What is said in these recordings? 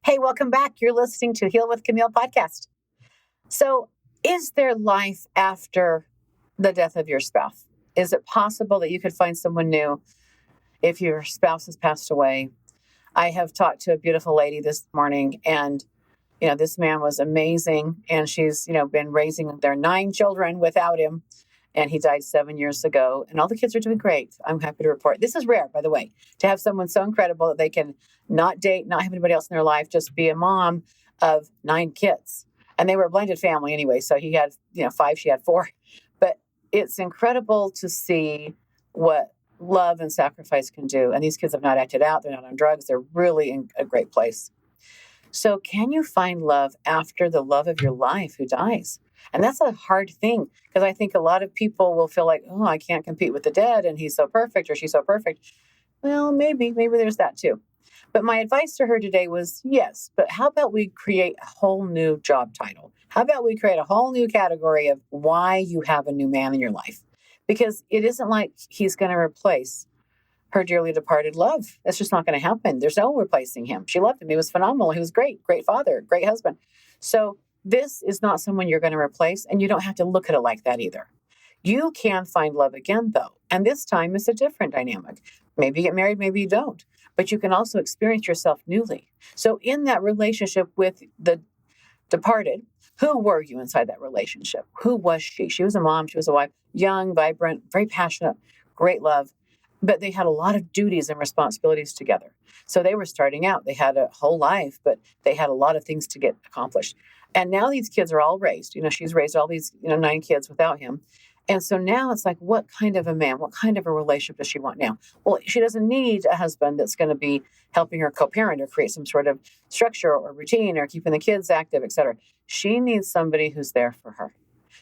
Hey, welcome back. You're listening to Heal with Kimile podcast. So, is there life after the death of your spouse? Is it possible that you could find someone new if your spouse has passed away? I have talked to a beautiful lady this morning, and this man was amazing, and she's been raising their 9 children without him, and he died 7 years ago, and all the kids are doing great. I'm happy to report. This is rare, by the way, to have someone so incredible that they can not date, not have anybody else in their life, just be a mom of 9 kids. And they were a blended family anyway, so he had 5, she had 4. But it's incredible to see what love and sacrifice can do. And these kids have not acted out. They're not on drugs. They're really in a great place. So can you find love after the love of your life who dies? And that's a hard thing, because I think a lot of people will feel like, oh, I can't compete with the dead and he's so perfect or she's so perfect. Well, maybe there's that too. But my advice to her today was, yes, but how about we create a whole new job title? How about we create a whole new category of why you have a new man in your life? Because it isn't like he's going to replace her dearly departed love. That's just not going to happen. There's no replacing him. She loved him. He was phenomenal. He was great father, great husband. So this is not someone you're going to replace, and you don't have to look at it like that either. You can find love again, though, and this time it's a different dynamic. Maybe you get married, maybe you don't, but you can also experience yourself newly. So in that relationship with the departed, who were you inside that relationship? Who was she? She was a mom. She was a wife, young, vibrant, very passionate, great love. But they had a lot of duties and responsibilities together. So they were starting out. They had a whole life, but they had a lot of things to get accomplished. And now these kids are all raised. She's raised all these 9 kids without him. And so now it's like, what kind of a man, what kind of a relationship does she want now? Well, she doesn't need a husband that's going to be helping her co-parent or create some sort of structure or routine or keeping the kids active, et cetera. She needs somebody who's there for her.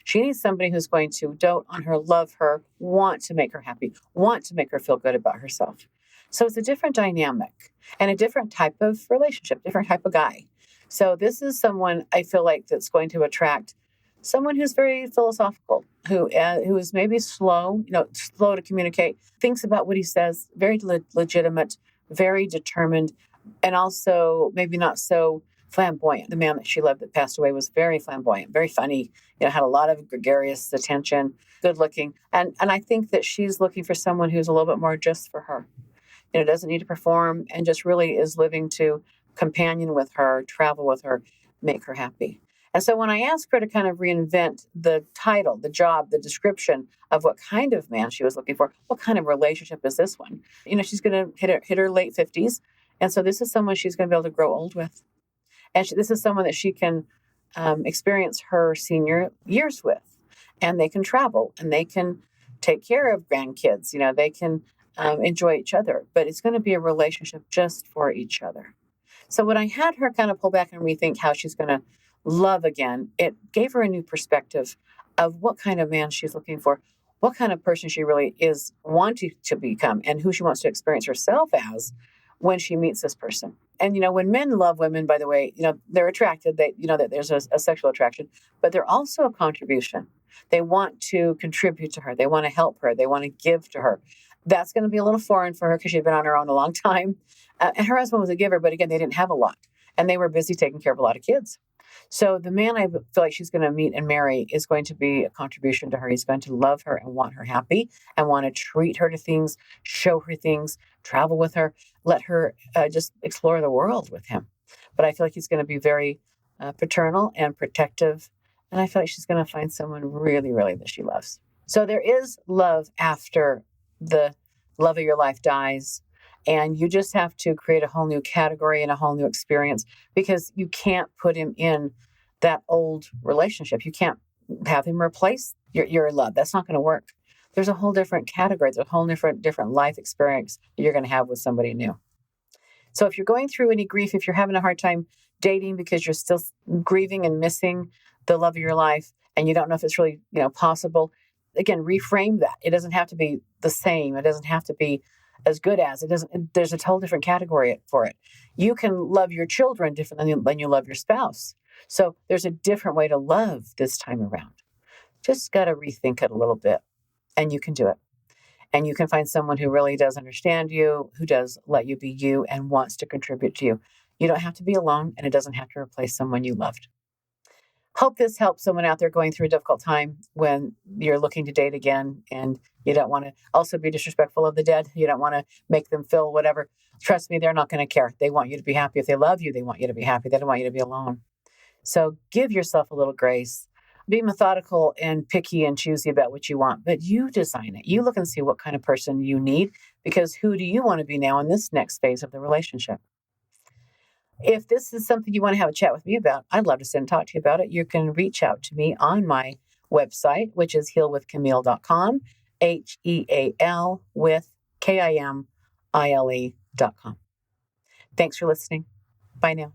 She needs somebody who's going to dote on her, love her, want to make her happy, want to make her feel good about herself. So it's a different dynamic and a different type of relationship, different type of guy. So this is someone I feel like that's going to attract someone who's very philosophical, who is maybe slow to communicate, thinks about what he says, very legitimate, very determined, and also maybe not so flamboyant. The man that she loved that passed away was very flamboyant, very funny, had a lot of gregarious attention, good looking. And I think that she's looking for someone who's a little bit more just for her, doesn't need to perform and just really is living to companion with her, travel with her, make her happy. And so when I asked her to kind of reinvent the title, the job, the description of what kind of man she was looking for, what kind of relationship is this one? She's going to hit her late 50s. And so this is someone she's going to be able to grow old with. And this is someone that she can experience her senior years with. And they can travel and they can take care of grandkids. They can enjoy each other. But it's going to be a relationship just for each other. So when I had her kind of pull back and rethink how she's going to love again, it gave her a new perspective of what kind of man she's looking for, what kind of person she really is wanting to become, and who she wants to experience herself as when she meets this person. And, when men love women, by the way, they're attracted, that there's a sexual attraction, but they're also a contribution. They want to contribute to her. They want to help her. They want to give to her. That's going to be a little foreign for her because she'd been on her own a long time. And her husband was a giver, but again, they didn't have a lot. And they were busy taking care of a lot of kids. So the man I feel like she's going to meet and marry is going to be a contribution to her. He's going to love her and want her happy and want to treat her to things, show her things, travel with her, let her just explore the world with him. But I feel like he's going to be very paternal and protective. And I feel like she's going to find someone really, really that she loves. So there is love after the love of your life dies. And you just have to create a whole new category and a whole new experience, because you can't put him in that old relationship. You can't have him replace your love. That's not going to work. There's a whole different category. There's a whole different life experience that you're going to have with somebody new. So if you're going through any grief, if you're having a hard time dating because you're still grieving and missing the love of your life, and you don't know if it's really possible, again, reframe that. It doesn't have to be the same. It doesn't have to be as good as. It doesn't. There's a whole different category for it. You can love your children differently than you love your spouse. So there's a different way to love this time around. Just got to rethink it a little bit, and you can do it. And you can find someone who really does understand you, who does let you be you and wants to contribute to you. You don't have to be alone, and it doesn't have to replace someone you loved. Hope this helps someone out there going through a difficult time when you're looking to date again, and you don't want to also be disrespectful of the dead. You don't want to make them feel whatever. Trust me, they're not going to care. They want you to be happy. If they love you, they want you to be happy. They don't want you to be alone. So give yourself a little grace. Be methodical and picky and choosy about what you want, but you design it. You look and see what kind of person you need, because who do you want to be now in this next phase of the relationship? If this is something you want to have a chat with me about, I'd love to sit and talk to you about it. You can reach out to me on my website, which is healwithkimile.com, HEAL with KIMILE.com. Thanks for listening. Bye now.